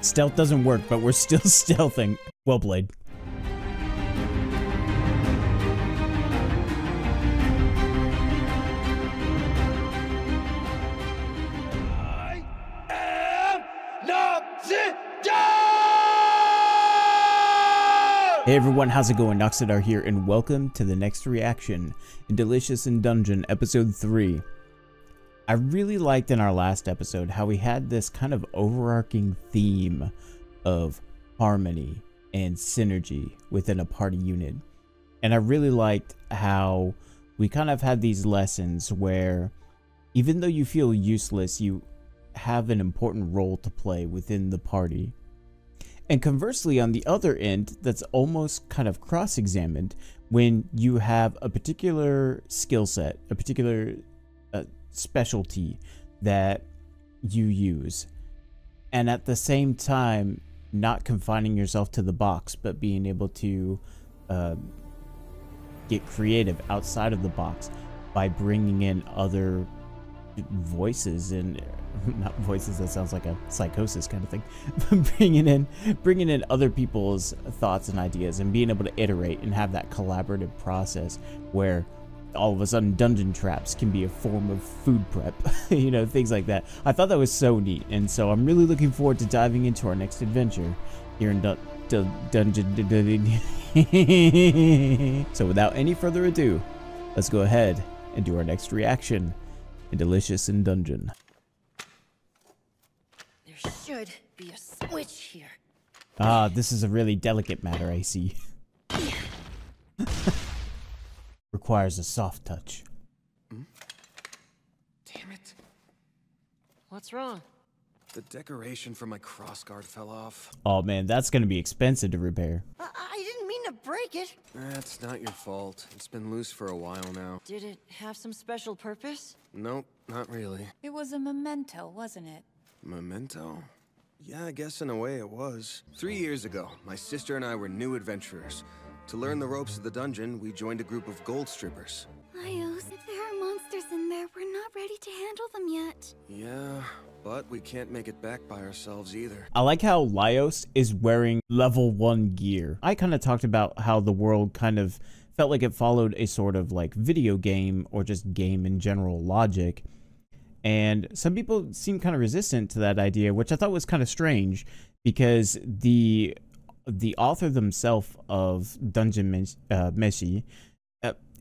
Stealth doesn't work, but we're still stealthing. Well played. Hey everyone, how's it going? Noxidar here, and welcome to the next reaction in Delicious in Dungeon, episode 3. I really liked in our last episode how we had this kind of overarching theme of harmony and synergy within a party unit. And I really liked how we kind of had these lessons where even though you feel useless, you have an important role to play within the party. And conversely, on the other end, that's almost kind of cross-examined when you have a particular skill set, a particular specialty that you use, and at the same time, not confining yourself to the box, but being able to get creative outside of the box by bringing in other voices and not voices, that sounds like a psychosis kind of thing, but bringing in other people's thoughts and ideas and being able to iterate and have that collaborative process where all of a sudden dungeon traps can be a form of food prep, you know, things like that. I thought that was so neat, and so I'm really looking forward to diving into our next adventure here in Dungeon. So without any further ado, let's go ahead and do our next reaction in Delicious in Dungeon. There should be a switch here. Ah, this is a really delicate matter, I see. Requires a soft touch. Damn it. What's wrong? The decoration for my crossguard fell off. Oh man, that's gonna be expensive to repair. I didn't mean to break it. That's not your fault. It's been loose for a while now. Did it have some special purpose? Nope, not really. It was a memento, wasn't it? Memento? Yeah, I guess in a way it was. 3 years ago, my sister and I were new adventurers. To learn the ropes of the dungeon, we joined a group of gold strippers. Laios, if there are monsters in there, we're not ready to handle them yet. Yeah, but we can't make it back by ourselves either. I like how Laios is wearing level 1 gear. I kind of talked about how the world kind of felt like it followed a sort of like video game or just game in general logic. And some people seem kind of resistant to that idea, which I thought was kind of strange because the author themselves of Dungeon Meshi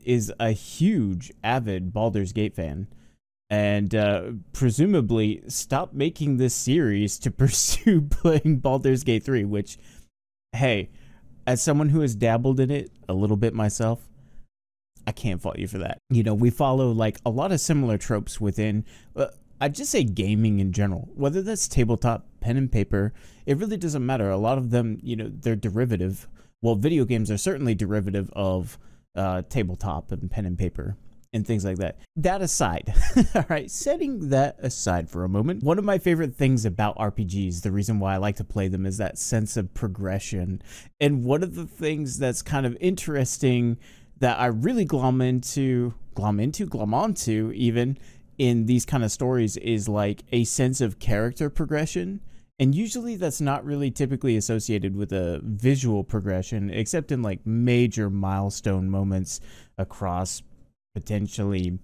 is a huge avid Baldur's Gate fan, and presumably stopped making this series to pursue playing Baldur's Gate 3, which, hey, as someone who has dabbled in it a little bit myself, I can't fault you for that. You know, we follow like a lot of similar tropes within, I'd just say gaming in general, whether that's tabletop, pen and paper, it really doesn't matter. A lot of them, you know, they're derivative. Well, video games are certainly derivative of tabletop and pen and paper and things like that. That aside, all right, setting that aside for a moment, one of my favorite things about RPGs, the reason why I like to play them, is that sense of progression. And one of the things that's kind of interesting that I really glom onto even in these kind of stories is like a sense of character progression. And usually that's not really typically associated with a visual progression, except in like major milestone moments across potentially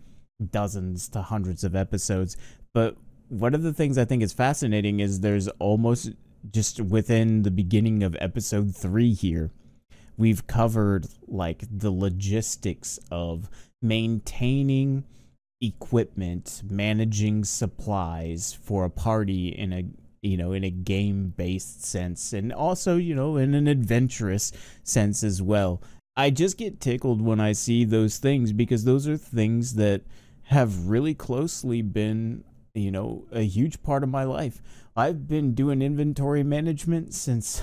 dozens to hundreds of episodes. But one of the things I think is fascinating is there's almost just within the beginning of episode 3 here, we've covered like the logistics of maintaining equipment, managing supplies for a party in a, you know, in a game-based sense, and also, you know, in an adventurous sense as well. I just get tickled when I see those things because those are things that have really closely been, you know, a huge part of my life. I've been doing inventory management since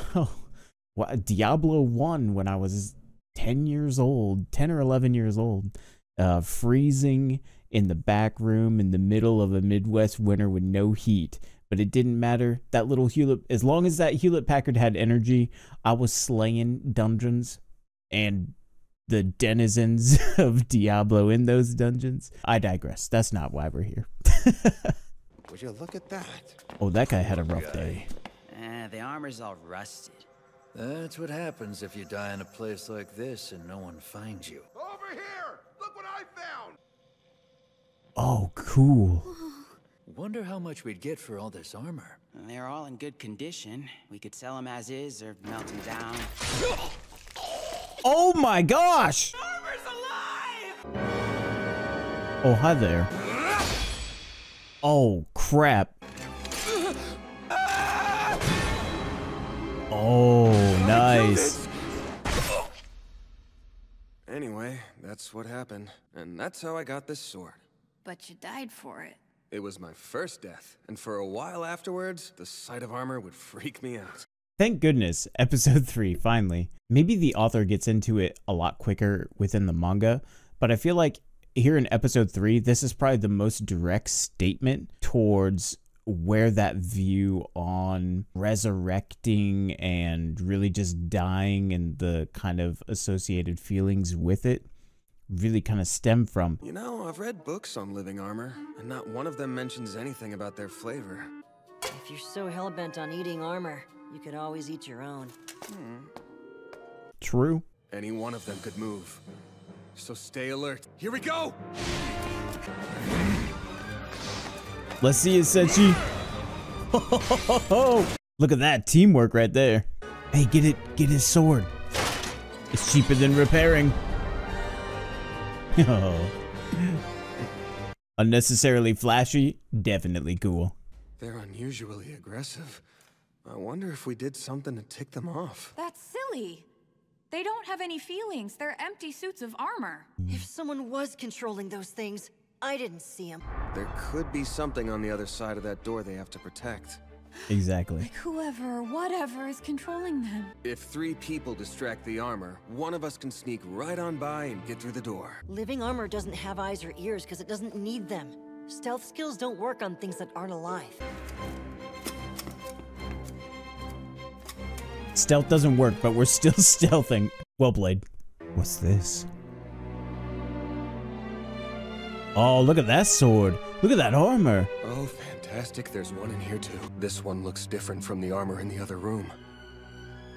Diablo 1 when I was 10 years old, 10 or 11 years old, freezing in the back room in the middle of a Midwest winter with no heat. But it didn't matter. That little Hewlett, as long as that Hewlett Packard had energy, I was slaying dungeons and the denizens of Diablo in those dungeons. I digress. That's not why we're here. Would you look at that? Oh, that guy had a rough day. The armor's all rusted. That's what happens if you die in a place like this and no one finds you. Over here! Look what I found! Oh, cool. Wonder how much we'd get for all this armor. They're all in good condition. We could sell them as is or melt them down. Oh my gosh! Armor's alive! Oh, hi there. Oh, crap. Oh, nice. Anyway, that's what happened. And that's how I got this sword. But you died for it. It was my first death, and for a while afterwards, the sight of armor would freak me out. Thank goodness, episode 3, finally. Maybe the author gets into it a lot quicker within the manga, but I feel like here in episode 3, this is probably the most direct statement towards where that view on resurrecting and really just dying and the kind of associated feelings with it really kind of stem from. You know, I've read books on living armor, and not one of them mentions anything about their flavor. If you're so hell-bent on eating armor, you could always eat your own. True. Any one of them could move. So stay alert. Here we go! Let's see it, Senshi. Look at that teamwork right there. Hey, get his sword. It's cheaper than repairing. Oh. Unnecessarily flashy, definitely cool. They're unusually aggressive. I wonder if we did something to tick them off. That's silly. They don't have any feelings. They're empty suits of armor. If someone was controlling those things, I didn't see them. There could be something on the other side of that door they have to protect. Exactly. Like whoever or whatever is controlling them. If 3 people distract the armor, one of us can sneak right on by and get through the door. Living armor doesn't have eyes or ears because it doesn't need them. Stealth skills don't work on things that aren't alive. Stealth doesn't work, but we're still stealthing. Well played. What's this? Oh, look at that sword. Look at that armor. Oh, fantastic. There's one in here too. This one looks different from the armor in the other room.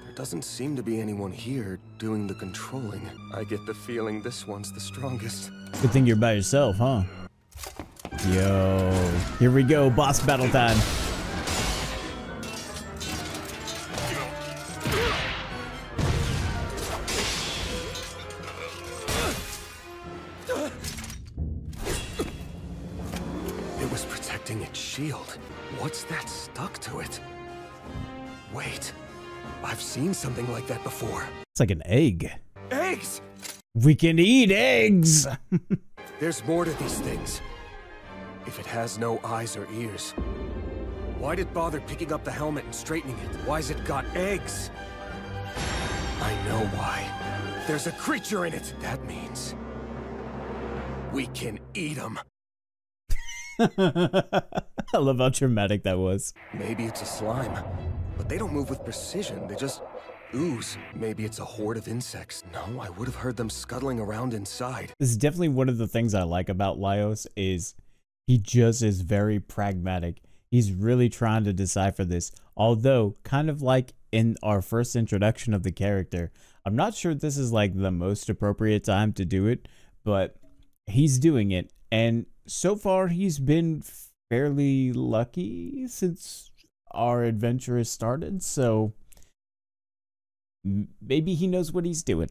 There doesn't seem to be anyone here doing the controlling. I get the feeling this one's the strongest. Good thing you're by yourself, huh? Yo, here we go, boss battle time. It was protecting its shield. What's that stuck to it? Wait, I've seen something like that before. It's like an egg. Eggs! We can eat eggs! There's more to these things. If it has no eyes or ears, why'd it bother picking up the helmet and straightening it? Why's it got eggs? I know why. There's a creature in it. That means we can eat them. I love how dramatic that was. Maybe it's a slime, but they don't move with precision. They just ooze. Maybe it's a horde of insects. No, I would have heard them scuttling around inside. This is definitely one of the things I like about Laios is he just is very pragmatic. He's really trying to decipher this. Although, kind of like in our first introduction of the character, I'm not sure this is like the most appropriate time to do it, but he's doing it. And so far, he's been fairly lucky since our adventure has started, so maybe he knows what he's doing.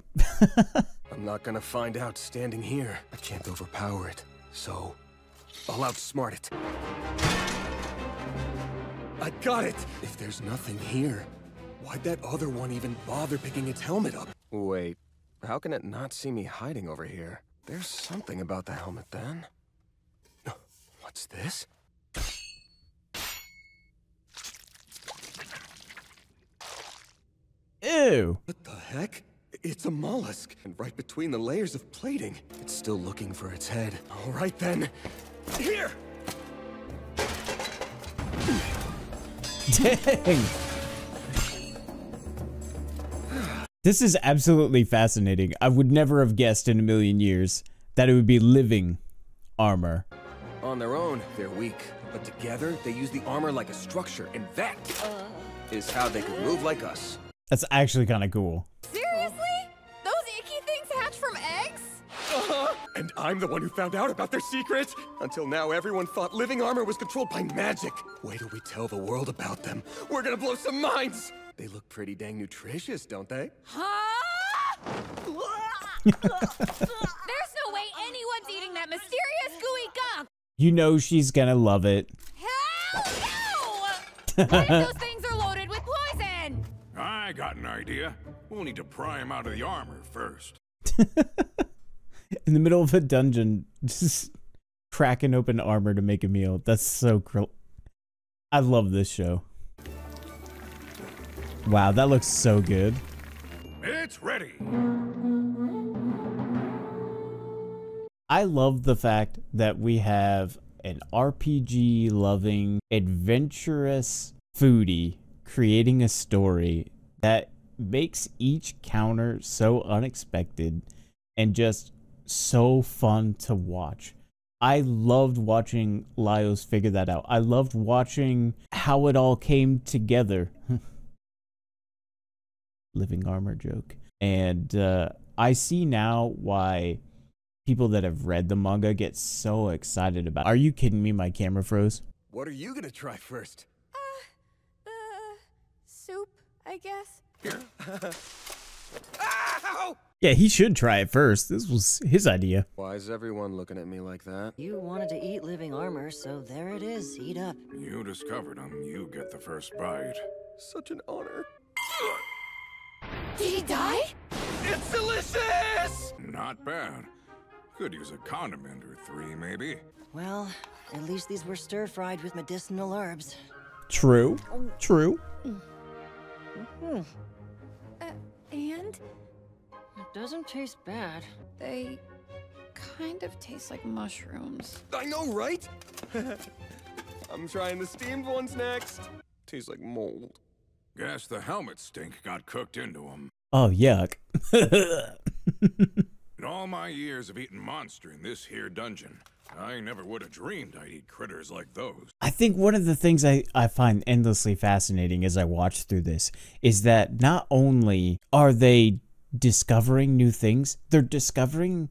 I'm not gonna find out standing here. I can't overpower it, so I'll outsmart it. I got it! If there's nothing here, why'd that other one even bother picking its helmet up? Wait, how can it not see me hiding over here? There's something about the helmet then. What's this? Ew! What the heck? It's a mollusk, and right between the layers of plating. It's still looking for its head. All right then. Here! Dang! This is absolutely fascinating. I would never have guessed in a million years that it would be living armor. On their own, they're weak, but together, they use the armor like a structure, and that is how they could move like us. That's actually kind of cool. Seriously? Those icky things hatch from eggs? And I'm the one who found out about their secret. Until now, everyone thought living armor was controlled by magic. Wait till we tell the world about them. We're gonna blow some minds. They look pretty dang nutritious, don't they? Huh? There's no way anyone's eating that mysterious gooey gunk! You know she's gonna love it. Hell no! What if those things are loaded with poison? I got an idea. We'll need to pry him out of the armor first. In the middle of a dungeon, just cracking open armor to make a meal. That's so cool. I love this show. Wow, that looks so good. It's ready. I love the fact that we have an RPG-loving, adventurous foodie creating a story that makes each counter so unexpected and just so fun to watch. I loved watching Laios figure that out. I loved watching how it all came together. Living armor joke. And I see now why people that have read the manga get so excited about it. Are you kidding me? My camera froze. What are you gonna try first? Soup, I guess. Here. Ow! Yeah, he should try it first. This was his idea. Why is everyone looking at me like that? You wanted to eat living armor, so there it is. Eat up. You discovered him. You get the first bite. Such an honor. Did he die? It's delicious! Not bad. Could use a condiment or three, maybe. Well, at least these were stir-fried with medicinal herbs. True. True. And? It doesn't taste bad. They kind of taste like mushrooms. I know, right? I'm trying the steamed ones next. Tastes like mold. Guess the helmet stink got cooked into him. Oh, yuck. In all my years of eating monster in this here dungeon, I never would have dreamed I'd eat critters like those. I think one of the things I find endlessly fascinating as I watch through this is that not only are they discovering new things, they're discovering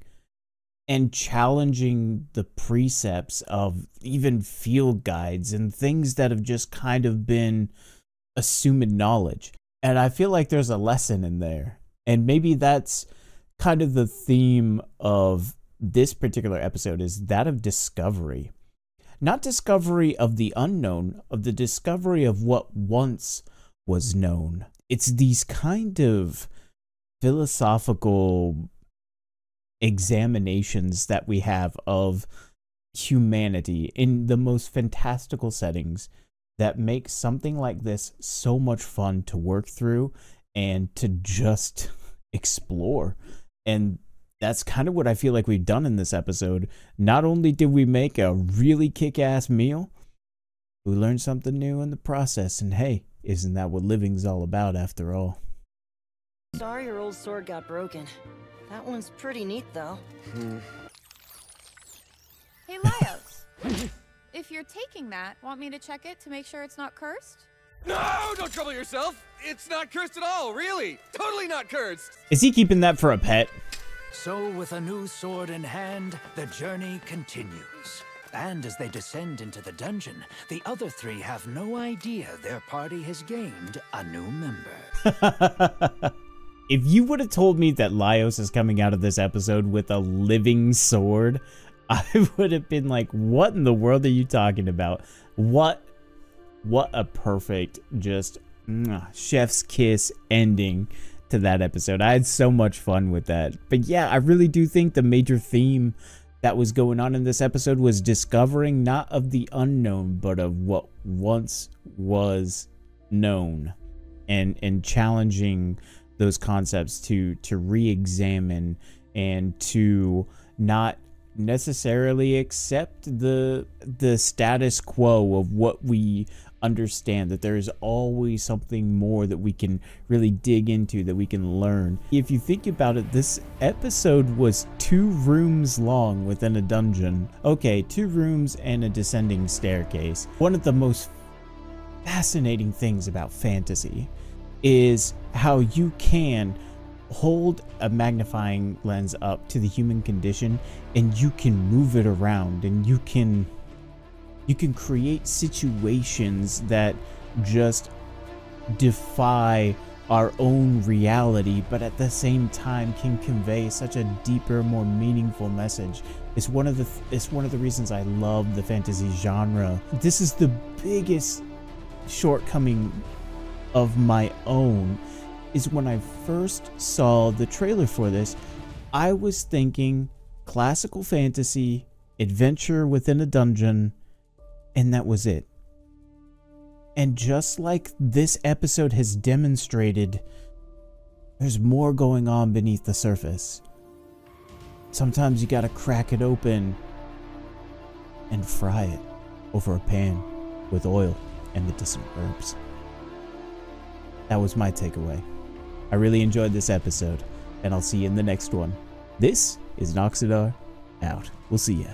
and challenging the precepts of even field guides and things that have just kind of been assumed knowledge. And I feel like there's a lesson in there. And maybe that's kind of the theme of this particular episode, is that of discovery. Not discovery of the unknown, of the discovery of what once was known. It's these kind of philosophical examinations that we have of humanity in the most fantastical settings that make something like this so much fun to work through and to just explore. And that's kind of what I feel like we've done in this episode. Not only did we make a really kick-ass meal, we learned something new in the process. And hey, isn't that what living's all about after all? Sorry your old sword got broken. That one's pretty neat, though. Hey, Laios. If you're taking that, want me to check it to make sure it's not cursed? No, don't trouble yourself. It's not cursed at all, really. Totally not cursed. Is he keeping that for a pet? So, with a new sword in hand, the journey continues. And as they descend into the dungeon, the other three have no idea their party has gained a new member. If you would have told me that Laios is coming out of this episode with a living sword, I would have been like, what in the world are you talking about? What a perfect, just chef's kiss ending to that episode. I had so much fun with that. But yeah, I really do think the major theme that was going on in this episode was discovering not of the unknown, but of what once was known, and challenging those concepts to re-examine and to not necessarily accept the status quo of what we understand, that there is always something more that we can really dig into, that we can learn. If you think about it, this episode was 2 rooms long within a dungeon. Okay, 2 rooms and a descending staircase. One of the most fascinating things about fantasy is how you can hold a magnifying lens up to the human condition and you can move it around, and you can create situations that just defy our own reality, but at the same time can convey such a deeper, more meaningful message. It's one of the reasons I love the fantasy genre. This is the biggest shortcoming of my own, is when I first saw the trailer for this, I was thinking classical fantasy, adventure within a dungeon, and that was it. And just like this episode has demonstrated, there's more going on beneath the surface. Sometimes you gotta crack it open and fry it over a pan with oil and medicinal herbs. That was my takeaway. I really enjoyed this episode, and I'll see you in the next one. This is Noxidar, out. We'll see ya.